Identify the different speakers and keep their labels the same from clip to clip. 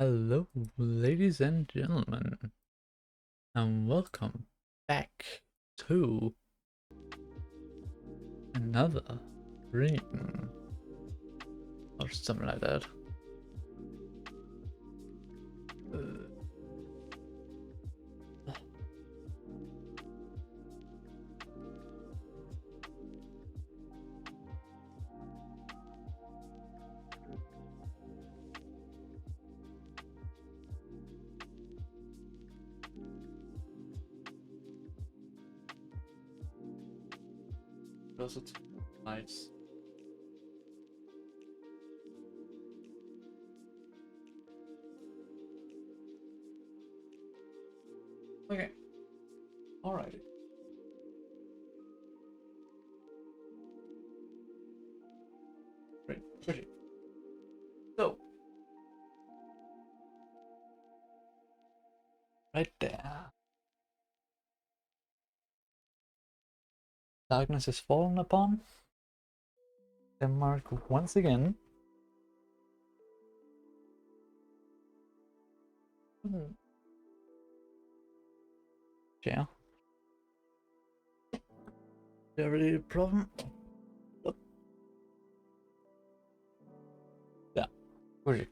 Speaker 1: Hello, ladies and gentlemen, and welcome back to another stream, or something like that. Does it? Nice. Okay. Alrighty. Great. Pretty. So, right there. Darkness is fallen upon Denmark once again. Yeah. There really a problem? Oh. Yeah. Pretty.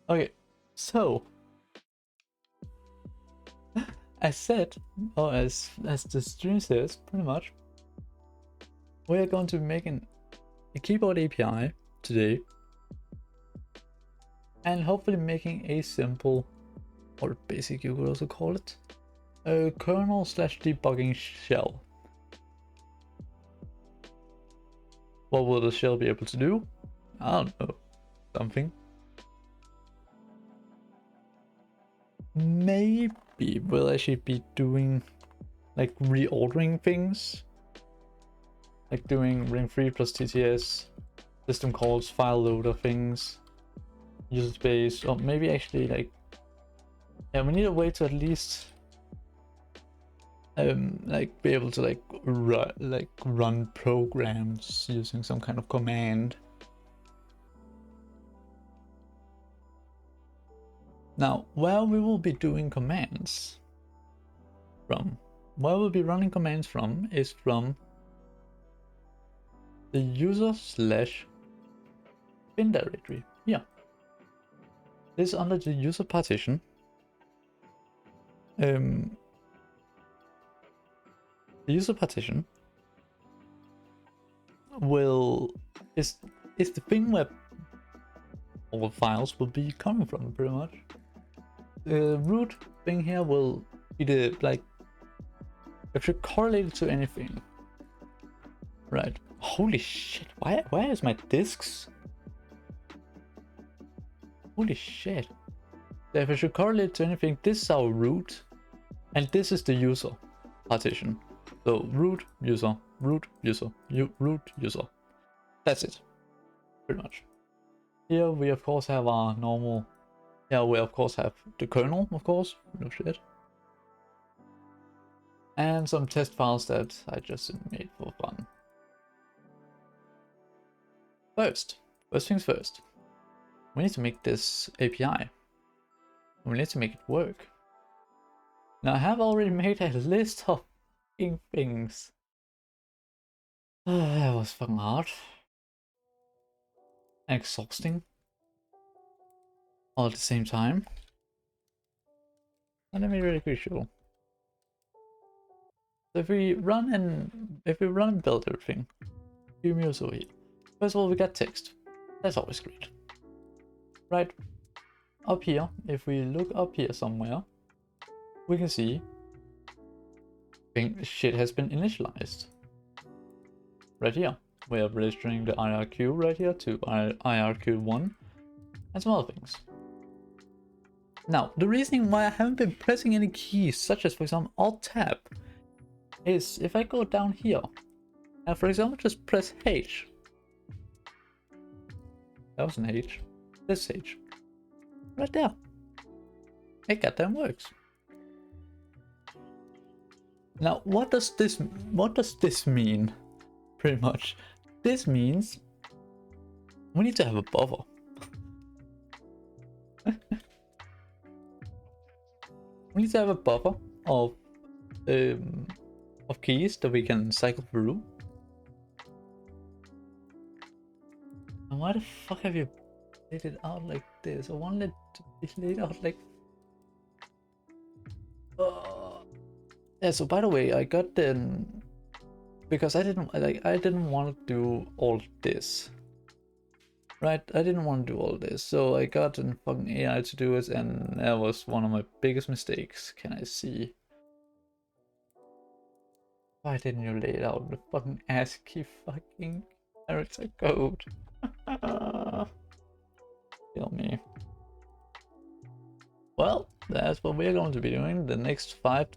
Speaker 1: Okay, so as said, or as the stream says, pretty much, we are going to be making a keyboard API today, and hopefully making a simple, or basic you could also call it, a kernel slash debugging shell. What will the shell be able to do? I don't know, something. Maybe we'll actually be doing like reordering things, like doing ring3 plus TTS, system calls, file loader things, user space, or maybe actually like, yeah, we need a way to at least like be able to run programs using some kind of command. Now, where we will be doing commands from, where we'll be running commands from is from the user slash bin directory here. This is under the user partition. The user partition is the thing where all files will be coming from, pretty much. The root thing here will be the, like, if you correlate it to anything, right? Holy shit! Why is my disks? Holy shit! So if I should correlate to anything, this is our root, and this is the user partition. So root user, root user, root user. That's it, pretty much. Here we of course have our normal. Yeah, we of course have the kernel, of course. No shit. And some test files that I just made for fun. First things first. We need to make this API. We need to make it work. Now I have already made a list of things. That was fucking hard. And exhausting. All at the same time. And let me really quickly show. So if we run and build everything, few minutes over here. First of all, we got text. That's always great. Right up here, if we look up here somewhere, we can see shit has been initialized. Right here, we are registering the IRQ right here to IRQ1 and some other things. Now, the reasoning why I haven't been pressing any keys, such as for example Alt-Tab, is if I go down here, and for example just press H. That was an H. This H. Right there. It goddamn works. Now, what does this mean? Pretty much. this means we need to have a buffer. We need to have a buffer of keys that we can cycle through. And why the fuck have you laid it out like this? I wanted it to be laid out like... Yeah, so by the way, I got the... Because I didn't want to do all this. Right, I didn't want to do all this, so I got a fucking AI to do it, and that was one of my biggest mistakes. Can I see? Why didn't you lay it out in the fucking ASCII fucking character code? Kill me. Well, that's what we're going to be doing the next half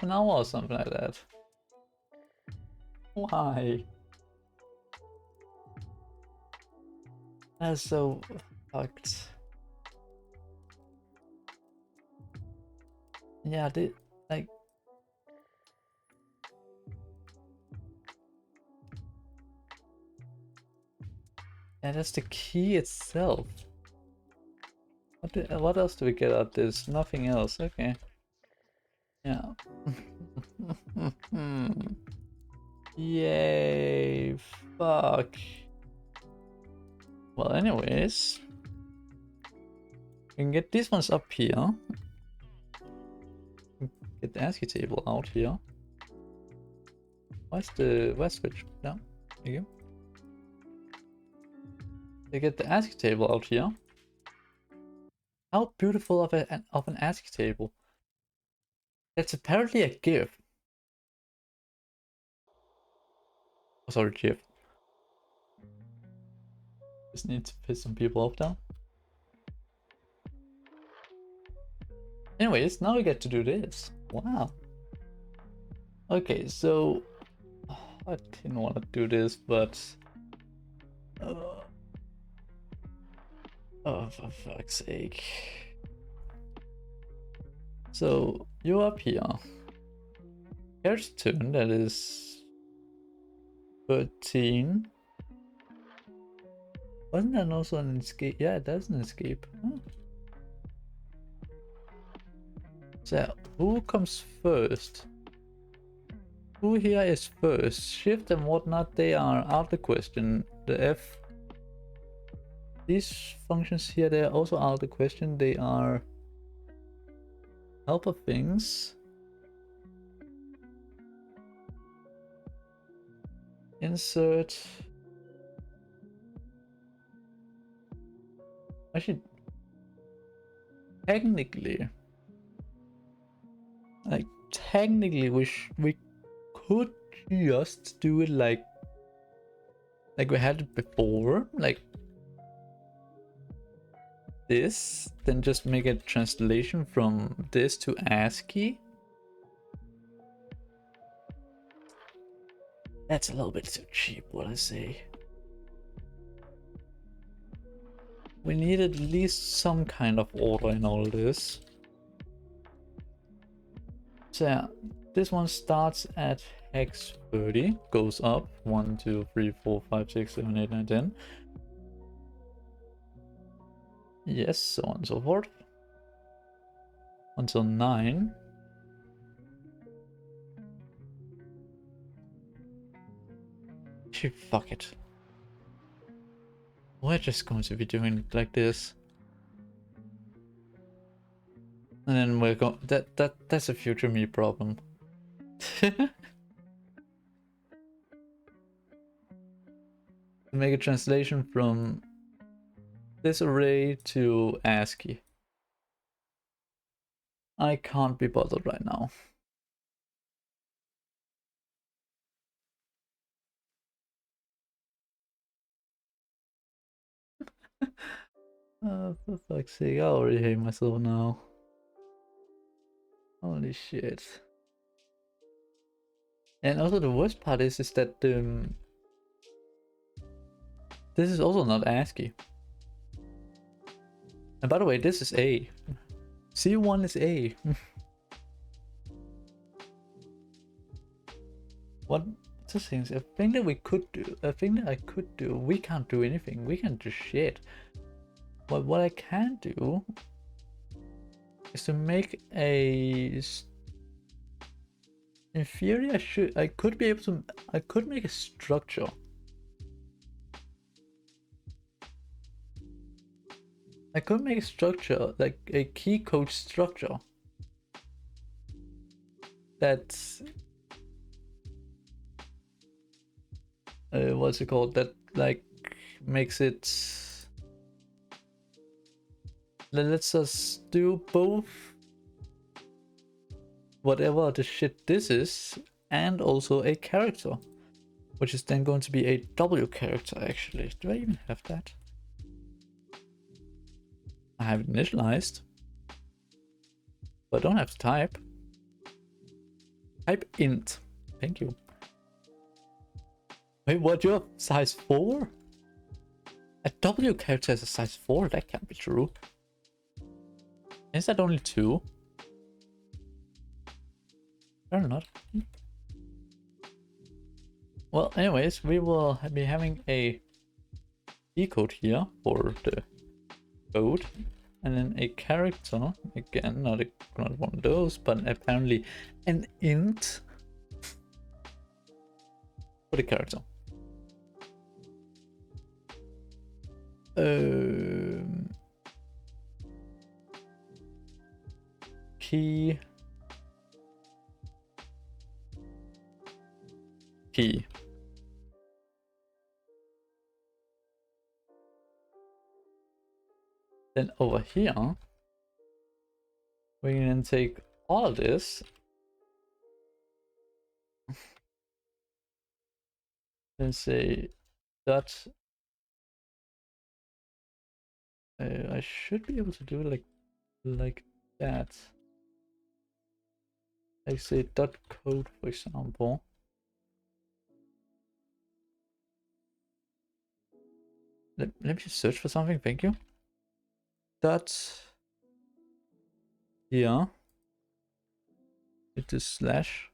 Speaker 1: an hour or something like that. Why? That's so fucked. Yeah, like... Yeah, that's the key itself. What else do we get out of this? Nothing else. Okay. Yeah. Yay. Fuck. Well, anyways. We can get these ones up here. Get the ASCII table out here. Where's switch? No. There you go. They get the ASCII table out here. How beautiful of an ASCII table. That's apparently a GIF. Oh, sorry, GIF. Just need to piss some people off now. Anyways, now we get to do this. Wow. Okay, so... I didn't want to do this, but... Oh, for fuck's sake. So, you're up here. Here's turn, that is... 13. Wasn't that also an escape? Yeah, that's an escape. Huh. So, who comes first? Who here is first? Shift and whatnot, they are out of the question. The F... These functions here, they are also out of the question. They are helper things. Insert. Actually, technically, we could just do it like we had it before, like this, then just make a translation from this to ASCII. That's a little bit too cheap, what I say. We need at least some kind of order in all this. So yeah, this one starts at hex 30, goes up 1, 2, 3, 4, 5, 6, 7, 8, 9, 10. Yes, so on and so forth. Until 9. Fuck it. We're just going to be doing it like this. And then we're going... That's a future me problem. Make a translation from this array to ASCII. I can't be bothered right now. For fuck's sake, I already hate myself now. Holy shit. And also the worst part is that this is also not ASCII. And by the way, this is A. C1 is A. What Two things. A thing that we could do. A thing that I could do. We can't do anything. We can't do shit. But what I can do is to make a. In theory, I could be able to. I could make a structure. I could make a structure, like a key code structure. That's what's it called? That like makes it. Let's just do both. Whatever the shit this is, and also a character, which is then going to be a W character. Actually, do I even have that? I have it initialized, but I don't have to type. Type int. Thank you. Wait, what? You're size 4? A W character is a size 4? That can't be true. Is that only 2? Or not. Well, anyways, we will be having a key code here for the code, and then a character, again, not one of those, but apparently an int for the character. Key. Then over here, we can take all this and say that I should be able to do it like that. I say dot code, for example. Let me just search for something. Thank you. Dot here. It is slash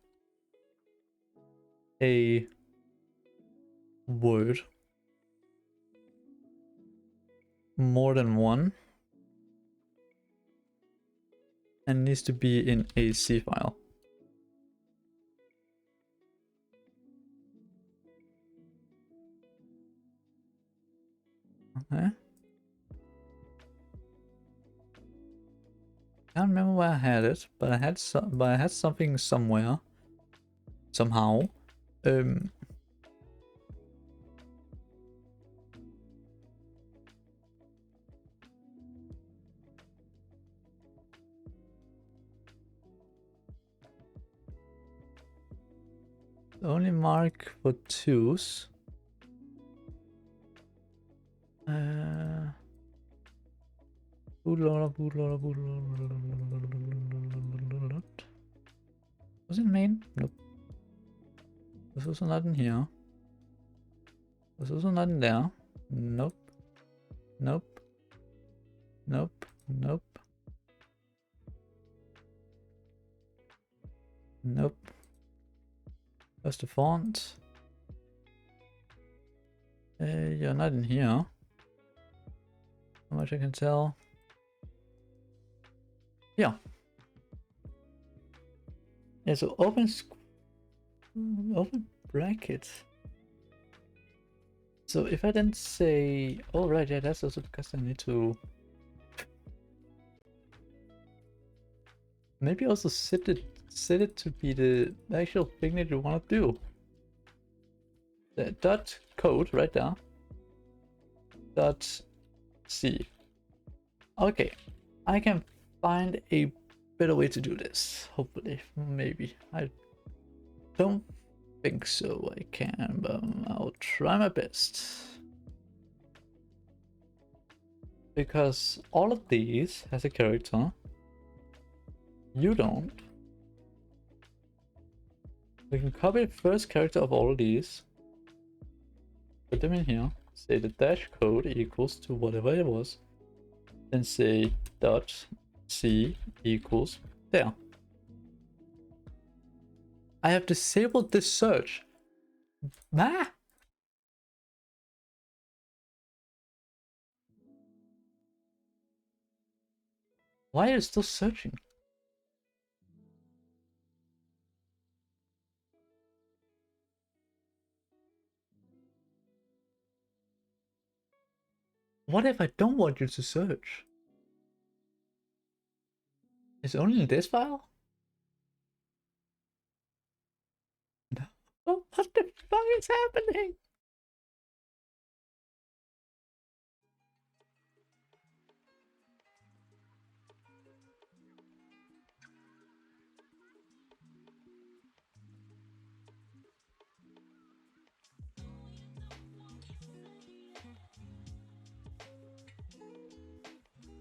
Speaker 1: a word more than one and needs to be in a C file. Okay. Can't remember where I had it, but I had something somewhere, somehow. Only mark for 2s. Was it main? Nope. Was also not in here. Was also not in there. Nope. Nope. Nope. Nope. Nope. That's the font. You're not in here. How much I can tell. Yeah. Yeah, so open bracket. So if I then say, oh right, yeah, that's also because I need to maybe also set it to be the actual thing that you want to do. The dot code right there. Dot C. Okay, I can find a better way to do this. Hopefully, maybe. I don't think so. I can, but I'll try my best. Because all of these has a character. You don't. We can copy the first character of all of these. Put them in here. Say the dash code equals to whatever it was. Then say dot C equals there. I have disabled this search. Ah! Why are you still searching? What if I don't want you to search? It's only in this file? No. Oh, what the fuck is happening?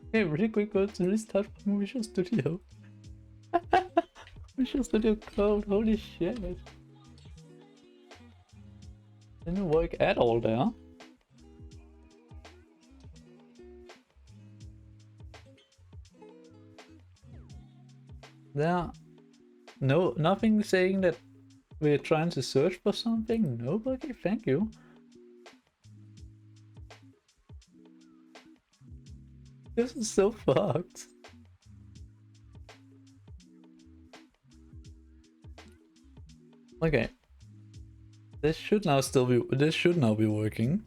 Speaker 1: Okay, really quick, go to restart from Visual Studio. Visual Studio Code, holy shit. Didn't work at all there. There, no, nothing saying that we're trying to search for something. No, okay, thank you. This is so fucked. Okay. This should now be working.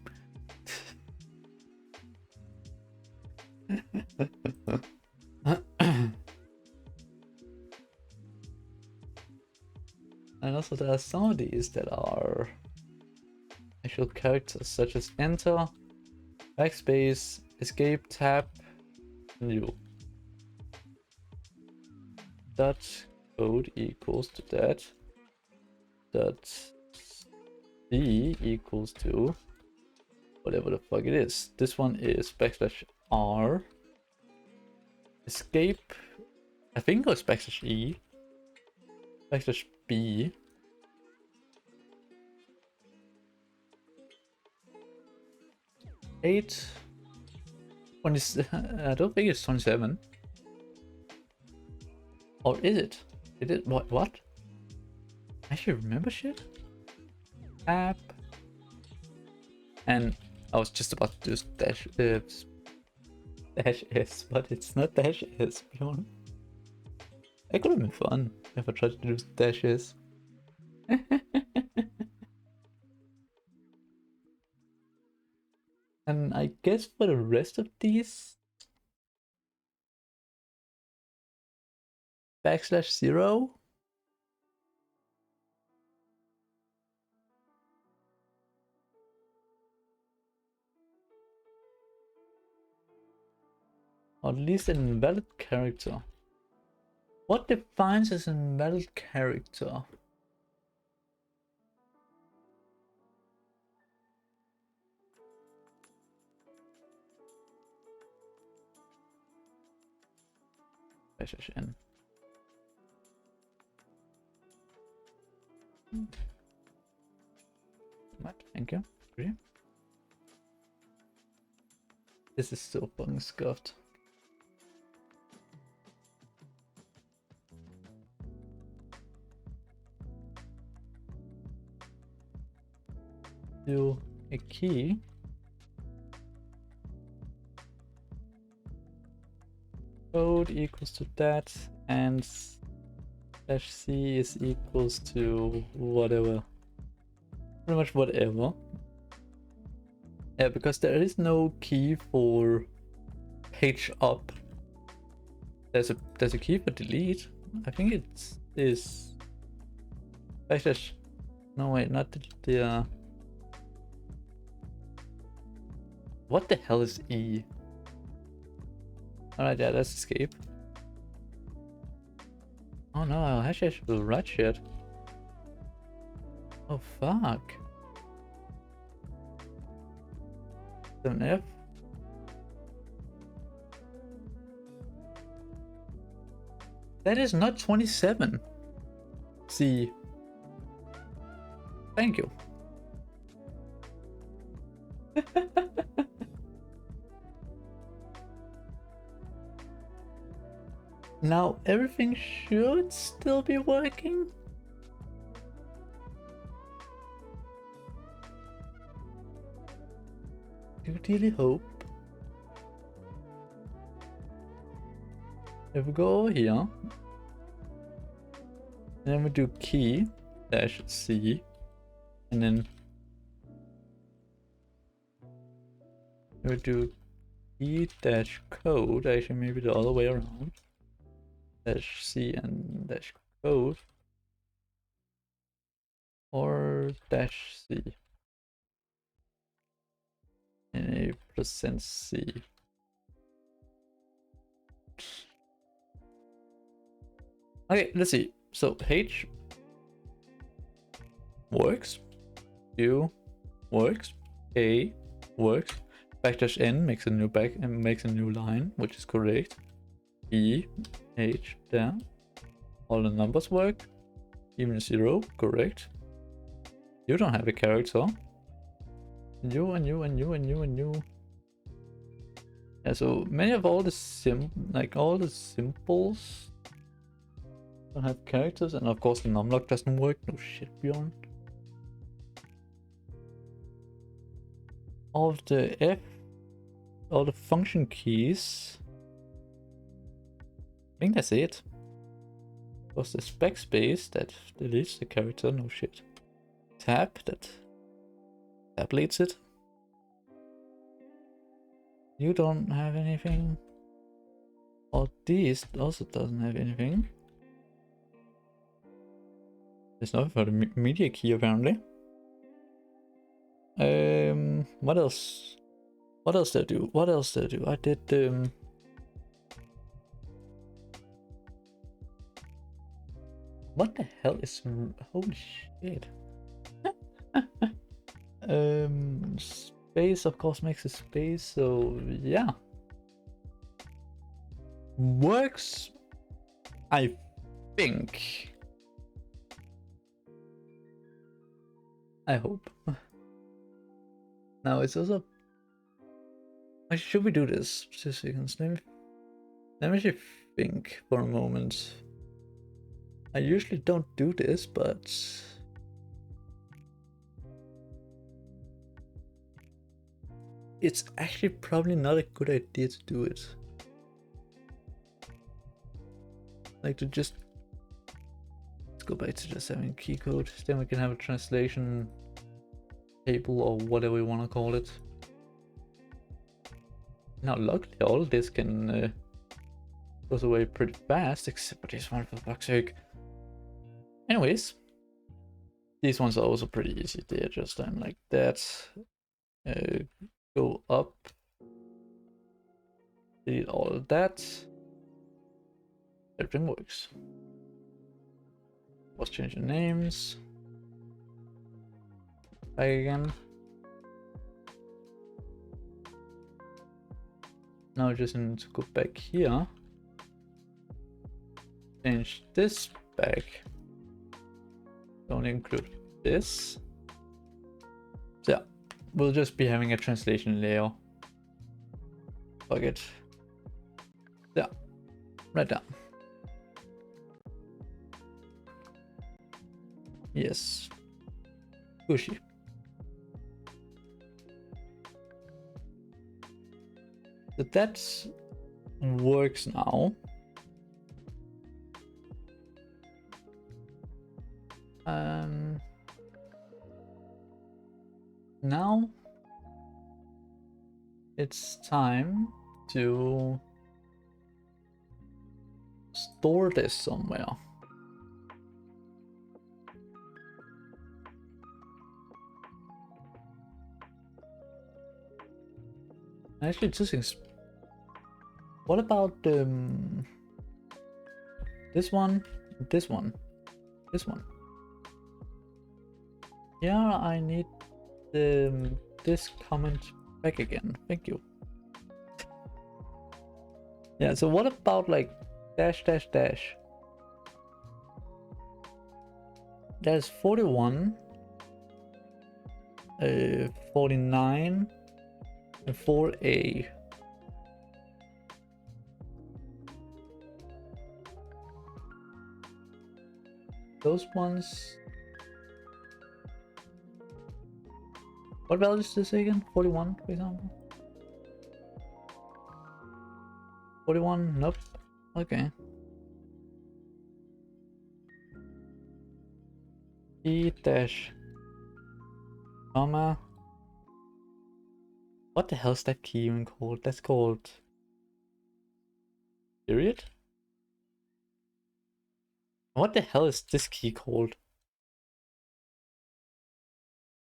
Speaker 1: And also there are some of these that are actual characters such as enter, backspace, escape, tab, new. Dot code equals to that. Dot C equals to whatever the fuck it is. This one is backslash R. Escape, I think it was backslash E. Backslash B. Eight. 20, I don't think it's 27. Or is it? Is it what? I should remember shit. App. And I was just about to do dash S, but it's not dash S, Bjorn. It could have been fun if I tried to do dash S. And I guess for the rest of these, backslash 0. Or at least an invalid character. What defines as an invalid character? Backslash N. Right, thank you. Agree. This is so fucking scuffed. Do a key. Code equals to that, and slash C is equals to whatever. Pretty much whatever. Yeah, because there is no key for page up. There's a key for delete. I think it is backslash. No wait, not the what the hell is E? Alright, yeah, that's escape. Oh no, I actually will write shit. Oh fuck. 7F. That is not 27. See. Thank you. Now everything should still be working. dearly hope. If we go over here, then we do key dash C, and then we do key dash code, actually maybe the other way around, dash C and dash code, or dash C, and a percent %C. Okay, let's see. So H works, U works, A works, backslash N makes a new makes a new line, which is correct. E, H, there. All the numbers work. Even 0, correct. You don't have a character. And you. Yeah, so many of all the all the symbols don't have characters, and of course the numlock doesn't work. No shit, Bjorn. All the function keys. I think that's it. Was the backspace that deletes the character? No shit. Tab that tablates it. You don't have anything. Or this also doesn't have anything. There's nothing for the media key apparently. What else? What else did I do? What else did I do? I did what the hell is holy shit? Space of course makes a space, so yeah. Works, I think. I hope. Now it's also. Should we do this? 2 seconds. Let me just think for a moment. I usually don't do this, but it's actually probably not a good idea to do it. Like to just let's go back to just having key code, then we can have a translation table or whatever we want to call it. Now luckily all this can goes away pretty fast, except for this one, for fuck's sake. Anyways, these ones are also pretty easy. They're just done like that. Go up, delete all of that. Everything works. Let's change the names. Back again. Now I just need to go back here. Change this back. Don't include this. So yeah, we'll just be having a translation layer. Fuck it. Yeah, right down. Yes. Pushy. So that works now. Now it's time to store this somewhere. Actually, 2 things. What about this one, this one, this one? Yeah, I need this comment back again. Thank you. Yeah, so what about like dash dash dash? There's 41, 49, and 4A. Those ones. What value is this again? 41, for example. 41, nope. Okay. E dash comma. What the hell is that key even called? That's called period? What the hell is this key called?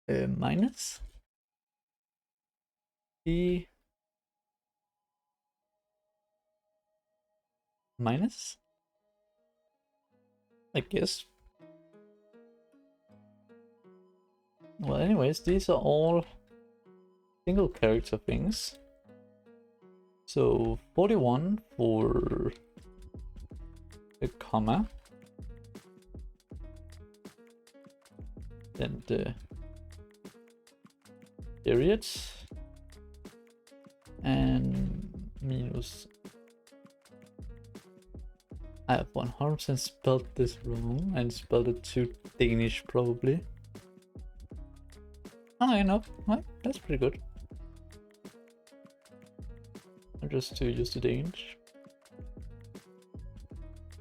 Speaker 1: Minus? E minus? I guess. Well, anyways, these are all single character things. So 41 for a comma. Then the period. And minus. I have 100% spelled this wrong and spelled it too Danish probably. Oh, enough. Right, that's pretty good. Just to use the Danish.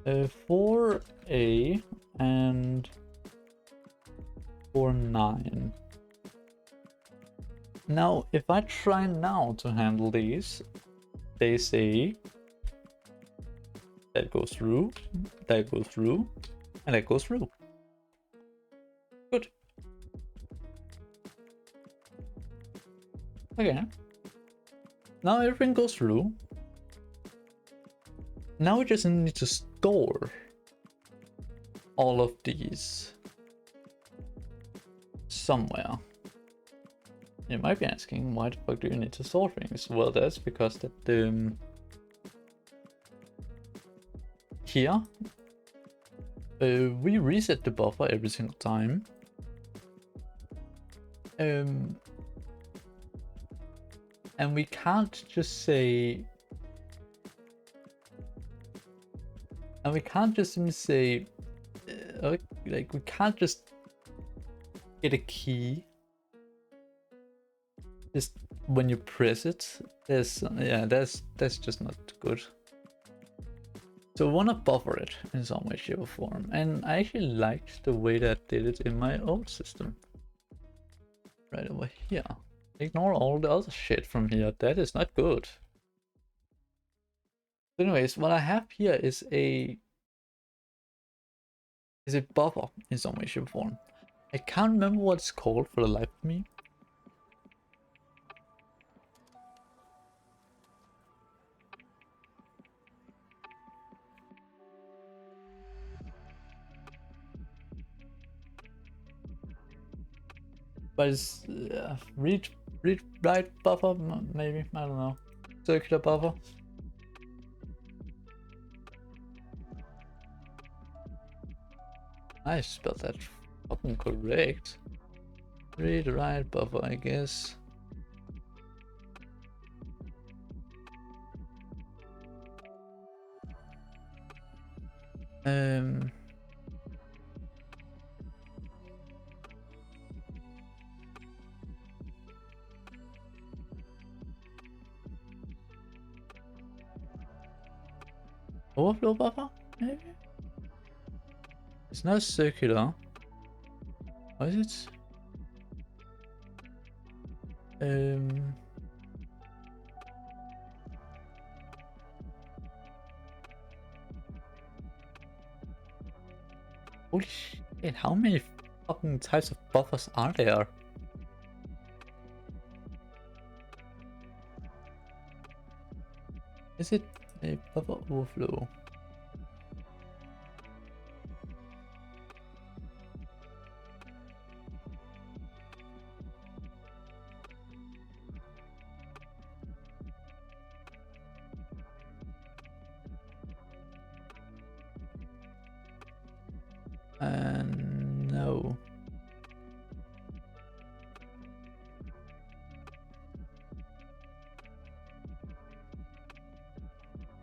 Speaker 1: 4A and 49. Now, if I try now to handle these, they say that goes through, that goes through, and that goes through. Good. Okay. Now everything goes through. Now we just need to store all of these somewhere. You might be asking, why the fuck do you need to store things? Well, that's because that here we reset the buffer every single time. And we can't just say, and we can't just simply say, like we can't just get a key just when you press it. There's yeah, that's just not good. So I want to buffer it in some way, shape, or form, and I actually liked the way that I did it in my old system. Right over here. Ignore all the other shit from here. That is not good. So anyways, what I have here is a buffer in some way, shape, or form. I can't remember what it's called for the life of me. But it's read write buffer, maybe, I don't know. Circular buffer. I spelled that fucking correct. Read write buffer, I guess. Overflow buffer, maybe? It's not circular. What is it? Holy shit, how many fucking types of buffers are there? Is it a buffer overflow? No.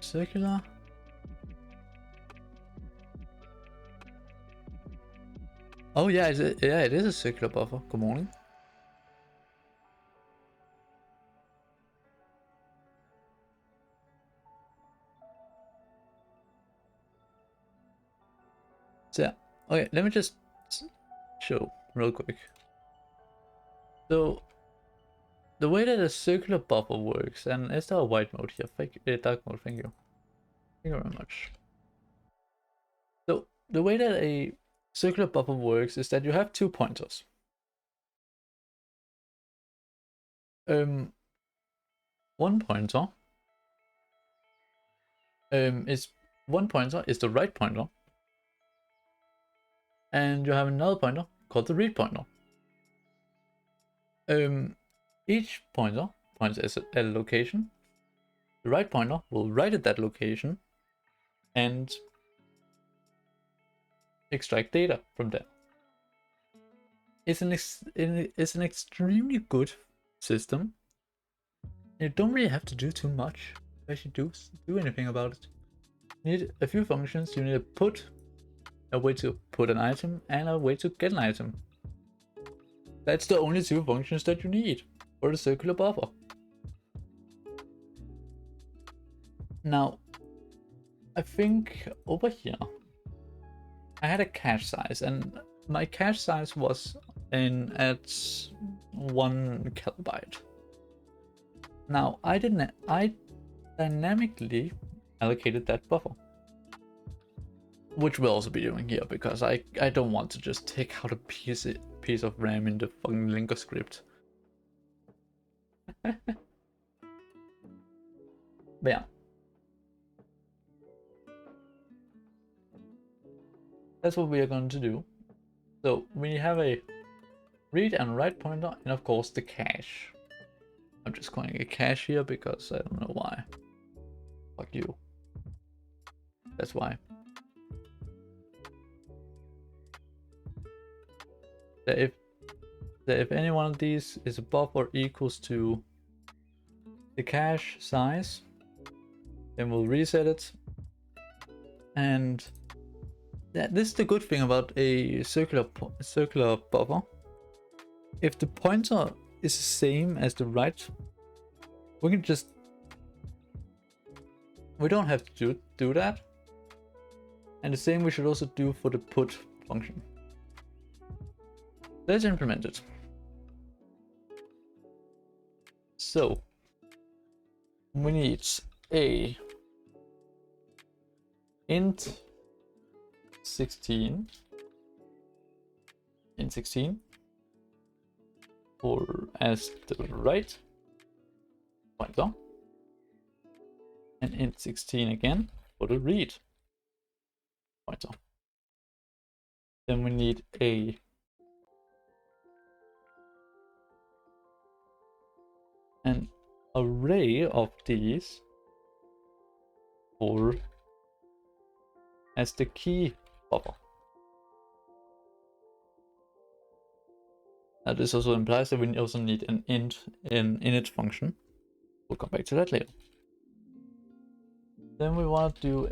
Speaker 1: Circular? Oh yeah, it is a circular buffer. Good morning. Okay, let me just show real quick. So the way that a circular buffer works, and is there a white mode here? Dark mode, thank you. Thank you very much. So the way that a circular buffer works is that you have 2 pointers. One pointer is the right pointer, and you have another pointer called the read pointer. Each pointer points at a location. The right pointer will write at that location and extract data from there. It's an extremely good system. You don't really have to do too much to actually do anything about it. You need a few functions. You need a put, a way to put an item, and a way to get an item. That's the only 2 functions that you need for the circular buffer. Now, I think over here, I had a cache size, and my cache size was at 1 kilobyte. Now, I dynamically allocated that buffer, which we'll also be doing here, because I don't want to just take out a piece of RAM in the fucking linker script. But yeah. That's what we are going to do. So we have a read and write pointer, and of course the cache. I'm just calling it cache here because I don't know why. Fuck you. That's why. If any one of these is above or equals to the cache size, then we'll reset it. And yeah, this is the good thing about a circular buffer. If the pointer is the same as the write, we don't have to do that. And the same we should also do for the put function. Let's implement it. So we need a int 16 for as the write pointer, and int 16 again for the read pointer. Then we need an array of these for as the key buffer. Now this also implies that we also need an init function. We'll come back to that later. Then we want to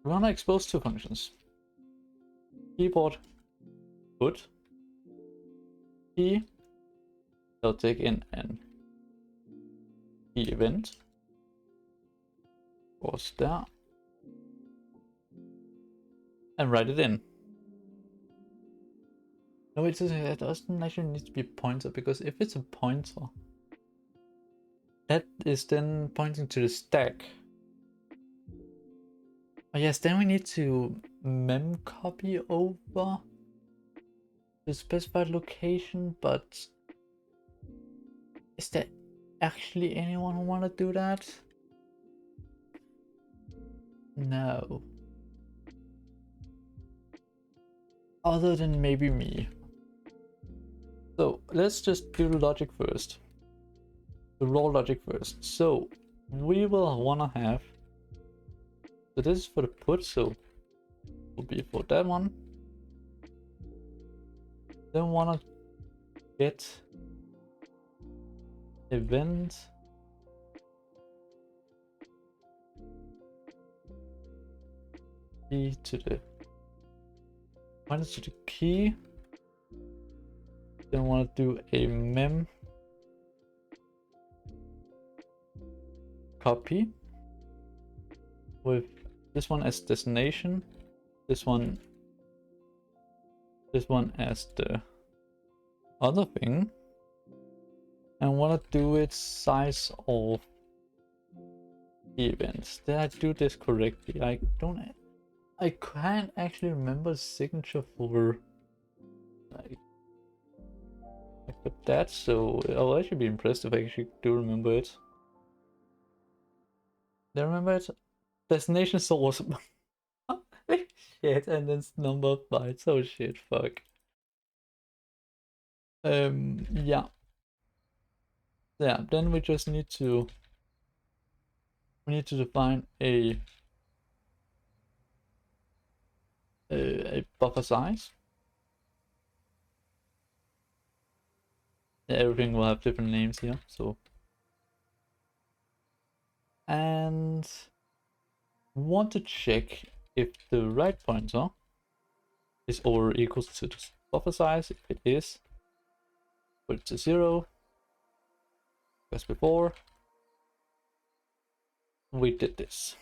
Speaker 1: expose 2 functions. Keyboard put key. They'll take in an key event. Pause there. And write it in. No, it doesn't actually need to be a pointer, because if it's a pointer, that is then pointing to the stack. Oh yes, then we need to mem copy over the specified location, but is there actually anyone who want to do that? No. Other than maybe me. So let's just do the logic first. The raw logic first. So we will want to have, so this is for the put, so will be for that one. Then want to get event key to the pointer to the key. Then want to do a mem copy with this one as destination, this one this one as the other thing. And want to do it size of events. Did I do this correctly? I can't actually remember the signature for like for that, so I'll actually be impressed if I actually do remember it. Do I remember it? Destination source. Shit, and then number of bytes. Oh shit, fuck. Yeah. Yeah, then we just need to define a buffer size. Everything will have different names here, so. And want to check if the right pointer is over or equals to the buffer size. If it is, put it to 0. As before, we did this.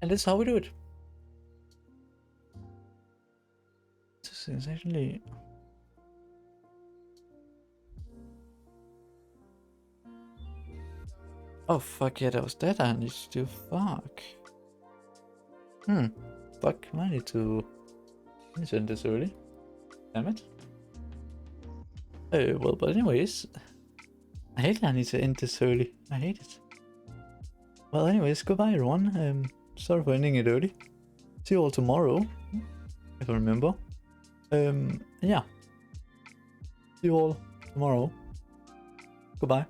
Speaker 1: And this is how we do it. This is actually... Oh fuck yeah, that was that I need to do. Fuck. Fuck, I need to end this early. Damn it. Well, but anyways, I hate that I need to end this early. I hate it. Well, anyways, goodbye everyone. Sorry for ending it early. See you all tomorrow, if I remember. Yeah. See you all tomorrow. Goodbye.